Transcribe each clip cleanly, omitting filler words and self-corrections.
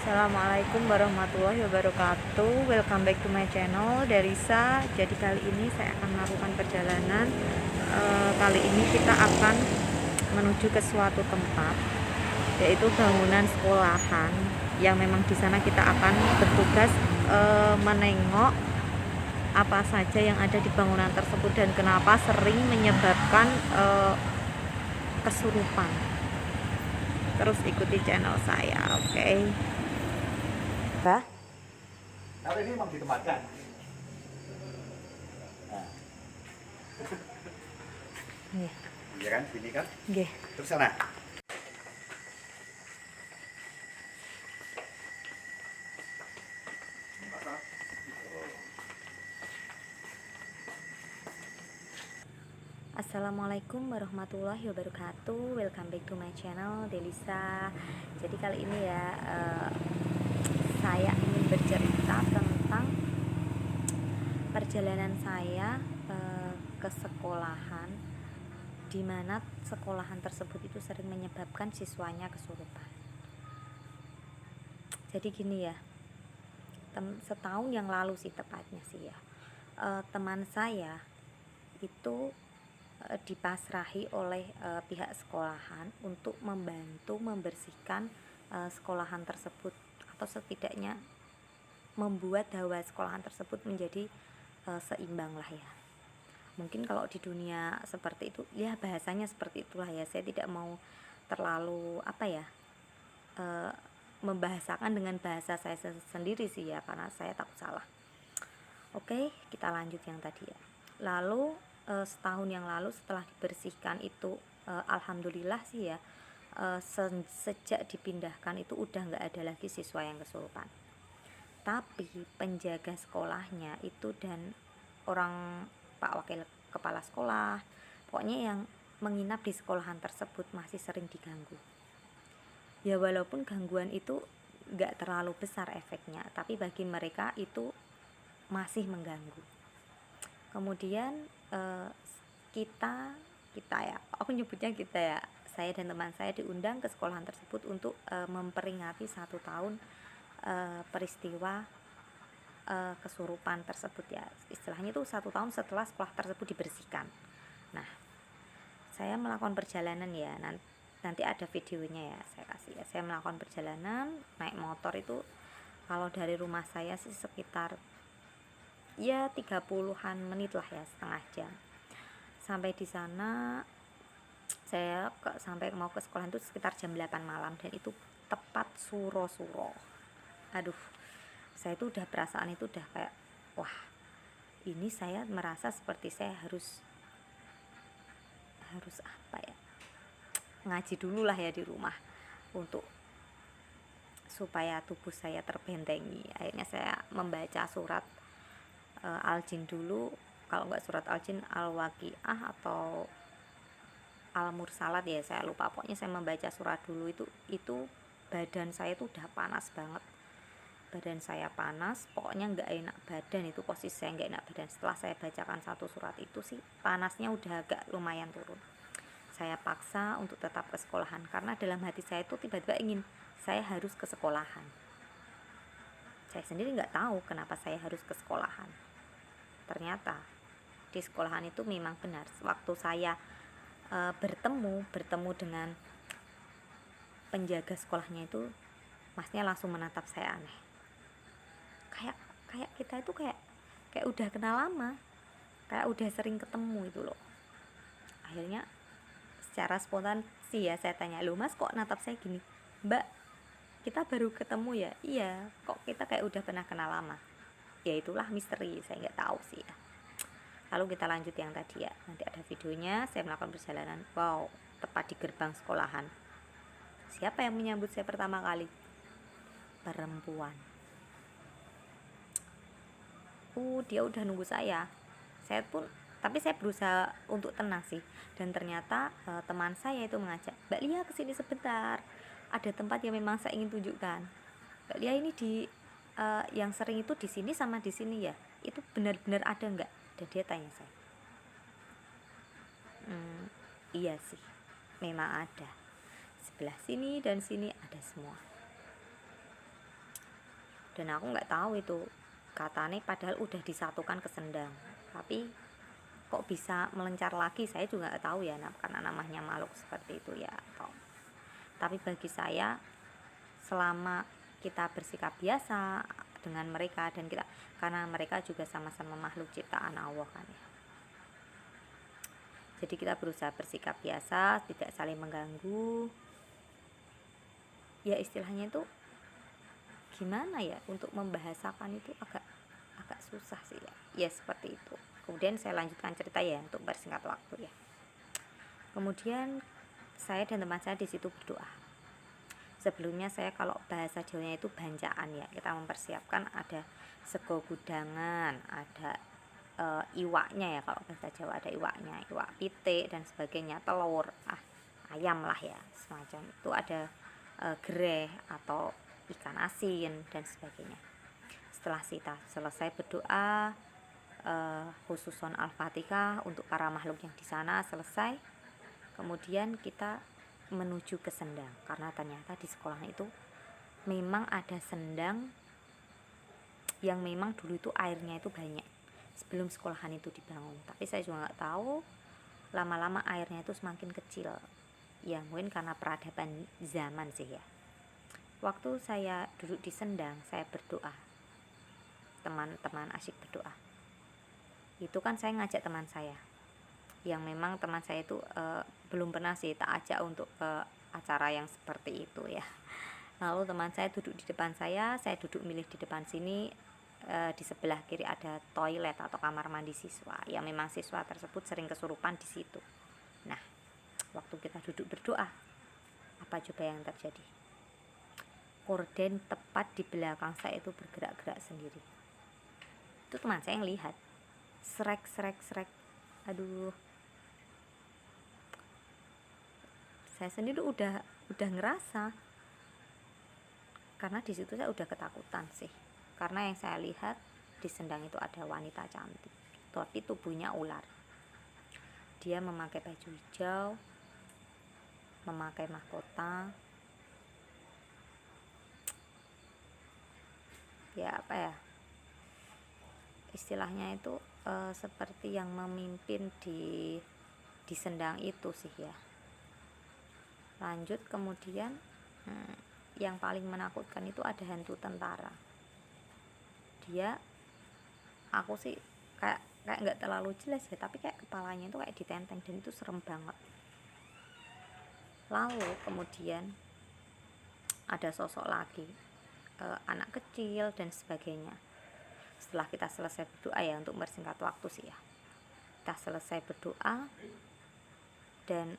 Assalamualaikum warahmatullahi wabarakatuh. Welcome back to my channel Darisa. Jadi kali ini saya akan melakukan perjalanan. Kali ini kita akan menuju ke suatu tempat, yaitu bangunan sekolahan. Yang memang di sana kita akan bertugas menengok apa saja yang ada di bangunan tersebut dan kenapa sering menyebabkan kesurupan. Terus ikuti channel saya, oke? Bah? Kalau ini memang ditempatkan. Nah. Iya kan, sini kan? Nggih. Terus sana. Assalamualaikum warahmatullahi wabarakatuh. Welcome back to my channel Delisa. Jadi kali ini ya saya ingin bercerita tentang perjalanan saya ke sekolahan, di mana sekolahan tersebut itu sering menyebabkan siswanya kesurupan. Jadi gini ya, setahun yang lalu sih tepatnya sih ya, teman saya itu dipasrahi oleh pihak sekolahan untuk membantu membersihkan sekolahan tersebut, atau setidaknya membuat hawa sekolahan tersebut menjadi seimbang lah ya. Mungkin kalau di dunia seperti itu ya bahasanya seperti itulah ya. Saya tidak mau terlalu membahasakan dengan bahasa saya sendiri sih ya, karena saya takut salah. Oke, kita lanjut yang tadi ya. Lalu setahun yang lalu setelah dibersihkan itu alhamdulillah sih ya, sejak dipindahkan itu udah nggak ada lagi siswa yang kesurupan. Tapi penjaga sekolahnya itu dan orang Pak Wakil Kepala Sekolah, pokoknya yang menginap di sekolahan tersebut masih sering diganggu. Ya walaupun gangguan itu nggak terlalu besar efeknya, tapi bagi mereka itu masih mengganggu. Kemudian kita ya, aku nyebutnya kita ya, saya dan teman saya diundang ke sekolahan tersebut untuk memperingati 1 tahun peristiwa kesurupan tersebut ya. Istilahnya itu 1 tahun setelah sekolah tersebut dibersihkan. Nah, saya melakukan perjalanan ya, nanti ada videonya ya, saya kasih ya. Saya melakukan perjalanan naik motor itu, kalau dari rumah saya sih sekitar ya 30-an menit lah ya, setengah jam. Sampai di sana saya sampai mau ke sekolah itu sekitar jam 8 malam, dan itu tepat suro-suro. Aduh, saya itu udah perasaan itu udah kayak wah, ini saya merasa seperti saya harus apa ya, ngaji dulu lah ya di rumah untuk supaya tubuh saya terbentengi. Akhirnya saya membaca surat Al-Jin dulu, kalau nggak surat Al-Jin, Al-Waqiah atau Al-Mursalat ya, saya lupa. Pokoknya saya membaca surat dulu. Itu badan saya itu udah panas banget, badan saya panas, pokoknya nggak enak badan. Itu posisi saya nggak enak badan. Setelah saya bacakan 1 surat itu sih panasnya udah agak lumayan turun. Saya paksa untuk tetap ke sekolahan, karena dalam hati saya itu tiba-tiba ingin saya harus ke sekolahan. Saya sendiri nggak tahu kenapa saya harus ke sekolahan. Ternyata di sekolahan itu memang benar, waktu saya bertemu dengan penjaga sekolahnya itu, masnya langsung menatap saya aneh, kayak kita itu kayak udah kenal lama, kayak udah sering ketemu itu loh. Akhirnya secara spontan sih ya saya tanya, "Loh mas, kok natap saya gini?" "Mbak, kita baru ketemu ya." "Iya, kok kita kayak udah pernah kenal lama." Ya itulah misteri, saya nggak tahu sih ya. Lalu kita lanjut yang tadi ya, nanti ada videonya. Saya melakukan perjalanan, wow, tepat di gerbang sekolahan. Siapa yang menyambut saya pertama kali? Perempuan. Dia udah nunggu saya tapi saya berusaha untuk tenang sih. Dan ternyata teman saya itu mengajak, "Mbak Lia kesini sebentar, ada tempat yang memang saya ingin tunjukkan. Mbak Lia ini yang sering itu di sini sama di sini ya, itu benar-benar ada nggak?" Dan dia tanya saya, "Iya sih, memang ada, sebelah sini dan sini ada semua." dan aku nggak tahu itu katanya padahal udah disatukan ke sendang, tapi kok bisa melencar lagi saya juga nggak tahu ya, karena namanya makhluk seperti itu ya atau. Tapi bagi saya, selama kita bersikap biasa dengan mereka, dan kita, karena mereka juga sama-sama makhluk ciptaan Allah kan ya, jadi kita berusaha bersikap biasa, tidak saling mengganggu ya. Istilahnya itu gimana ya, untuk membahasakan itu agak susah sih ya, seperti itu. Kemudian saya lanjutkan cerita ya untuk bersingkat waktu ya. Kemudian saya dan teman saya di situ berdoa. Sebelumnya saya kalau bahasa Jawanya itu bancaan ya, kita mempersiapkan ada sego gudangan, ada iwaknya ya, kalau bahasa Jawa ada iwaknya, iwak pitik dan sebagainya, telur, ayam lah ya, semacam itu, ada gereh atau ikan asin dan sebagainya. Setelah kita selesai berdoa, khususon Al-Fatihah untuk para makhluk yang di sana selesai, kemudian kita menuju ke sendang, karena ternyata di sekolah itu memang ada sendang yang memang dulu itu airnya itu banyak sebelum sekolahan itu dibangun. Tapi saya juga nggak tahu, lama-lama airnya itu semakin kecil ya, mungkin karena peradaban zaman sih ya. Waktu saya duduk di sendang, saya berdoa, teman-teman asyik berdoa, itu kan saya ngajak teman saya yang memang teman saya itu belum pernah sih tak ajak untuk ke acara yang seperti itu ya. Lalu teman saya duduk di depan saya duduk milih di depan sini. Di sebelah kiri ada toilet atau kamar mandi siswa, yang memang siswa tersebut sering kesurupan di situ. Nah, waktu kita duduk berdoa, apa coba yang terjadi? Korden tepat di belakang saya itu bergerak-gerak sendiri. Itu teman saya yang lihat, srek. Aduh, saya sendiri udah ngerasa, karena di situ saya udah ketakutan sih, karena yang saya lihat di sendang itu ada wanita cantik, tapi tubuhnya ular. Dia memakai baju hijau, memakai mahkota, ya apa ya istilahnya itu, seperti yang memimpin di sendang itu sih ya. Lanjut kemudian, yang paling menakutkan itu ada hantu tentara. Dia, aku sih kayak nggak terlalu jelas ya, tapi kayak kepalanya itu kayak ditenteng, dan itu serem banget. Lalu kemudian ada sosok lagi, anak kecil dan sebagainya. Setelah kita selesai berdoa ya, untuk bersingkat waktu sih ya, kita selesai berdoa dan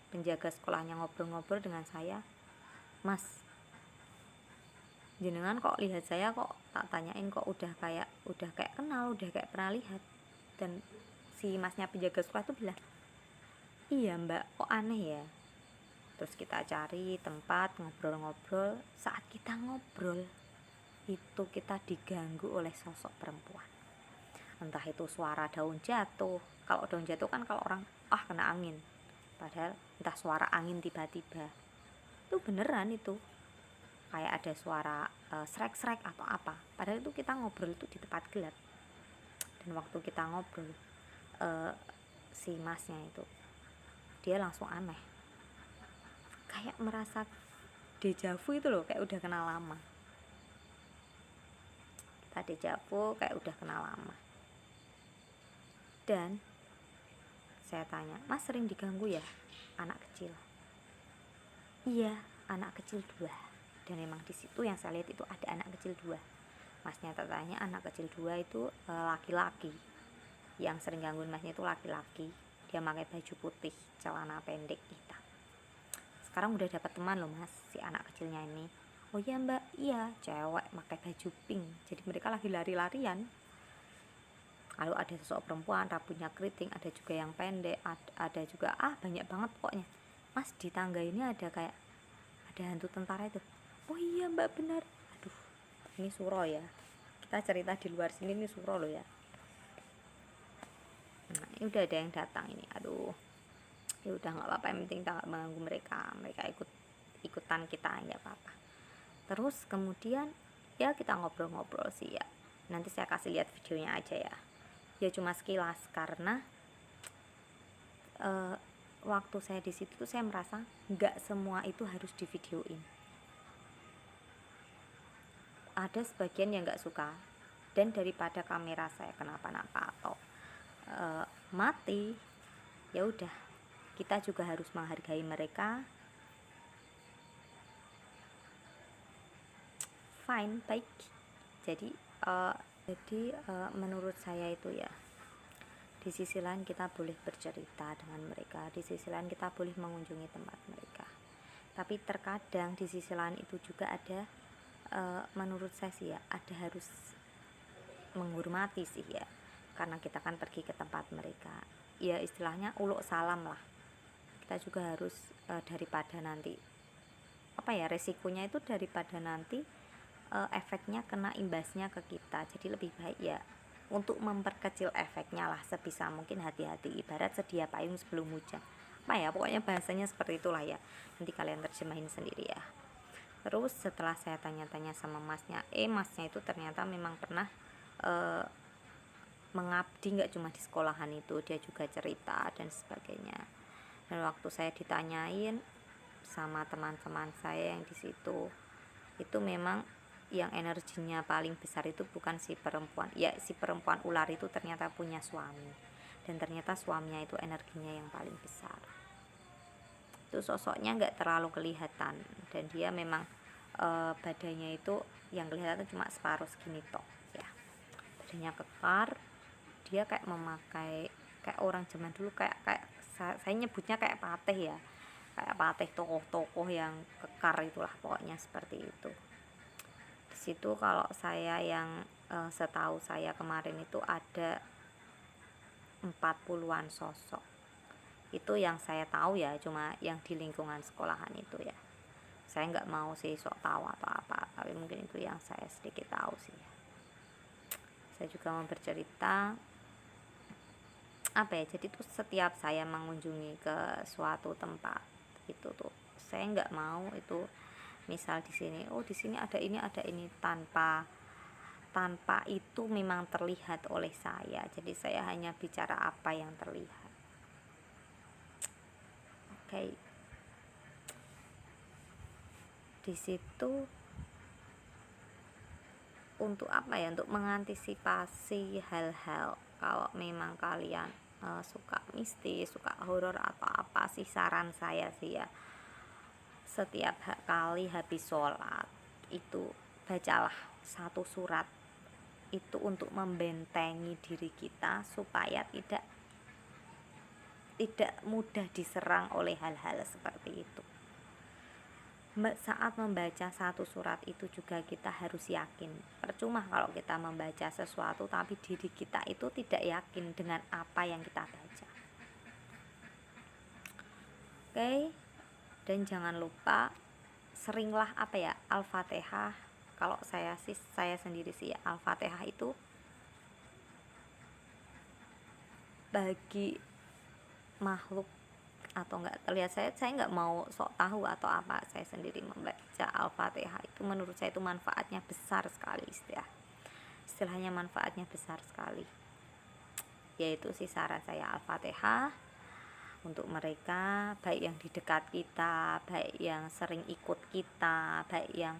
penjaga sekolahnya ngobrol-ngobrol dengan saya, "Mas, jenengan kok lihat saya kok," tak tanyain, "kok udah kayak kenal, udah kayak pernah lihat." Dan si masnya penjaga sekolah itu bilang, "Iya mbak, kok aneh ya." Terus kita cari tempat ngobrol-ngobrol. Saat kita ngobrol itu kita diganggu oleh sosok perempuan. Entah itu suara daun jatuh. Kalau daun jatuh kan kalau orang kena angin, padahal entah suara angin tiba-tiba, itu beneran itu kayak ada suara srek-srek atau apa, padahal itu kita ngobrol itu di tempat gelap. Dan waktu kita ngobrol, si masnya itu dia langsung aneh, kayak merasa dejavu itu loh, kayak udah kenal lama. Kita dejavu kayak udah kenal lama. Dan saya tanya, "Mas sering diganggu ya anak kecil?" "Iya, anak kecil 2." Dan memang di situ yang saya lihat itu ada anak kecil 2. Masnya tanya, anak kecil 2 itu laki-laki. Yang sering gangguin masnya itu laki-laki. Dia pakai baju putih, celana pendek hitam. "Sekarang udah dapat teman loh mas, si anak kecilnya ini." "Oh iya mbak." "Iya, cewek pakai baju pink." Jadi mereka lagi lari-larian. Lalu ada sosok perempuan, rambutnya keriting, ada juga yang pendek, ada juga banyak banget pokoknya. "Mas, di tangga ini ada hantu tentara itu." "Oh iya mbak, benar." Aduh, ini suro ya, kita cerita di luar sini, ini suro loh ya. Nah, ini udah ada yang datang ini. Aduh, ya udah nggak apa-apa, yang penting kita nggak mengganggu mereka ikutan kita, nggak apa-apa. Terus kemudian ya kita ngobrol-ngobrol sih ya. Nanti saya kasih lihat videonya aja ya. Ya cuma sekilas, karena waktu saya di situ tuh saya merasa nggak semua itu harus divideoin. Ada sebagian yang nggak suka, dan daripada kamera saya kenapa-napa atau mati, ya udah, kita juga harus menghargai mereka. Fine, baik. Jadi menurut saya itu ya, di sisi lain kita boleh bercerita dengan mereka, di sisi lain kita boleh mengunjungi tempat mereka, tapi terkadang di sisi lain itu juga ada menurut saya sih ya, ada harus menghormati sih ya, karena kita kan pergi ke tempat mereka, ya istilahnya uluk salam lah. Kita juga harus daripada nanti resikonya itu, daripada nanti efeknya kena imbasnya ke kita, jadi lebih baik ya untuk memperkecil efeknya lah sebisa mungkin, hati-hati, ibarat sedia payung sebelum hujan. Pokoknya bahasanya seperti itulah ya, nanti kalian terjemahin sendiri ya. Terus setelah saya tanya-tanya sama masnya itu ternyata memang pernah mengabdi, nggak cuma di sekolahan itu, dia juga cerita dan sebagainya. Dan waktu saya ditanyain sama teman-teman saya yang di situ, itu memang yang energinya paling besar itu bukan si perempuan, ya si perempuan ular itu ternyata punya suami, dan ternyata suaminya itu energinya yang paling besar. Itu sosoknya nggak terlalu kelihatan, dan dia memang badannya itu yang kelihatan cuma separuh segini tok ya, badannya kekar. Dia kayak memakai kayak orang zaman dulu, kayak saya nyebutnya kayak patih ya, kayak patih tokoh-tokoh yang kekar itulah, pokoknya seperti itu. Di situ kalau saya yang setahu saya kemarin itu ada 40-an sosok. Itu yang saya tahu ya, cuma yang di lingkungan sekolahan itu ya. Saya nggak mau sih sok tahu atau apa, tapi mungkin itu yang saya sedikit tahu sih. Saya juga mau bercerita jadi tuh setiap saya mengunjungi ke suatu tempat itu tuh, saya nggak mau itu misal di sini ada ini tanpa itu memang terlihat oleh saya. Jadi saya hanya bicara apa yang terlihat. Di situ untuk untuk mengantisipasi hal-hal, kalau memang kalian suka mistis, suka horor atau apa sih, saran saya sih ya, setiap kali habis sholat itu bacalah satu surat itu untuk membentengi diri kita supaya tidak mudah diserang oleh hal-hal seperti itu. Saat membaca satu surat itu juga kita harus yakin. Percuma kalau kita membaca sesuatu tapi diri kita itu tidak yakin dengan apa yang kita baca. Dan jangan lupa seringlah Al-Fatihah. Kalau saya sendiri sih ya, Al-Fatihah itu bagi makhluk atau enggak terlihat, saya nggak mau sok tahu atau apa, saya sendiri membaca Al-Fatihah itu menurut saya itu manfaatnya besar sekali, istilahnya manfaatnya besar sekali. Yaitu sih saran saya, Al-Fatihah untuk mereka, baik yang di dekat kita, baik yang sering ikut kita, baik yang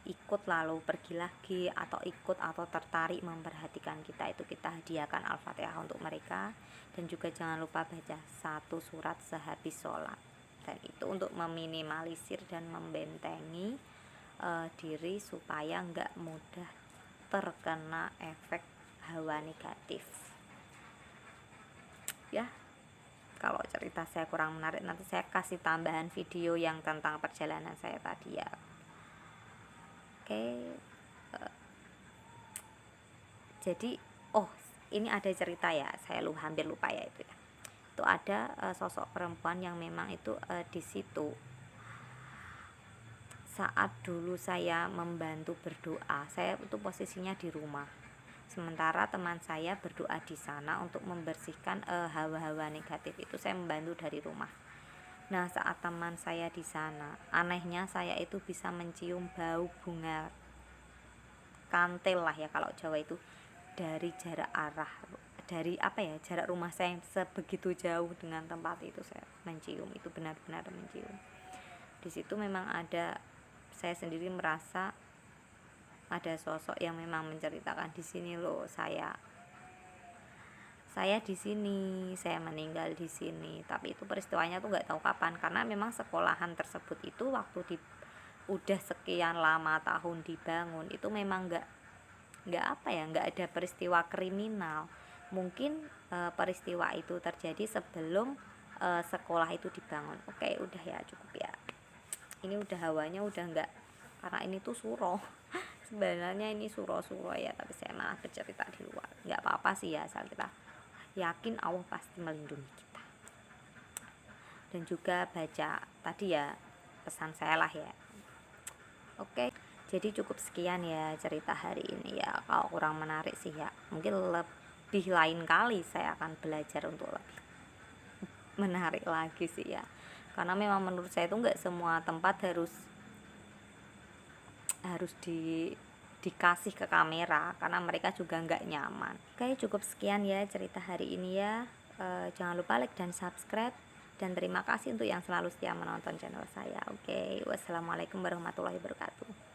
ikut lalu pergi lagi, atau ikut atau tertarik memperhatikan kita, itu kita hadiahkan Al-Fatihah untuk mereka. Dan juga jangan lupa baca satu surat sehabis sholat, dan itu untuk meminimalisir dan membentengi diri supaya nggak mudah terkena efek hawa negatif ya. Kalau cerita saya kurang menarik, nanti saya kasih tambahan video yang tentang perjalanan saya tadi ya. Jadi ini ada cerita ya, saya hampir lupa ya itu ya. Itu ada sosok perempuan yang memang itu di situ saat dulu saya membantu berdoa. Saya itu posisinya di rumah, sementara teman saya berdoa di sana untuk membersihkan hawa-hawa negatif itu. Saya membantu dari rumah. Nah, saat teman saya di sana, anehnya saya itu bisa mencium bau bunga kantil lah ya kalau Jawa itu, dari jarak arah, dari apa ya, jarak rumah saya yang sebegitu jauh dengan tempat itu saya mencium, itu benar-benar mencium. Di situ memang ada, saya sendiri merasa ada sosok yang memang menceritakan, di sini loh saya di sini, saya meninggal di sini. Tapi itu peristiwanya tuh nggak tahu kapan, karena memang sekolahan tersebut itu waktu udah sekian lama tahun dibangun, itu memang nggak apa ya, nggak ada peristiwa kriminal. Mungkin peristiwa itu terjadi sebelum sekolah itu dibangun. Oke, udah ya, cukup ya. Ini udah hawanya udah nggak, karena ini tuh suro. Sebenarnya ini suro-suro ya, tapi saya malah bercerita di luar. Nggak apa-apa sih ya, asal kita yakin Allah pasti melindungi kita. Dan juga baca tadi ya pesan saya lah ya. Oke, jadi cukup sekian ya cerita hari ini ya. Kalau kurang menarik sih ya, mungkin lebih lain kali saya akan belajar untuk lebih menarik lagi sih ya. Karena memang menurut saya itu nggak semua tempat harus dikasih ke kamera, karena mereka juga nggak nyaman. Oke, cukup sekian ya cerita hari ini ya. Jangan lupa like dan subscribe, dan terima kasih untuk yang selalu setia menonton channel saya. Oke, wassalamualaikum warahmatullahi wabarakatuh.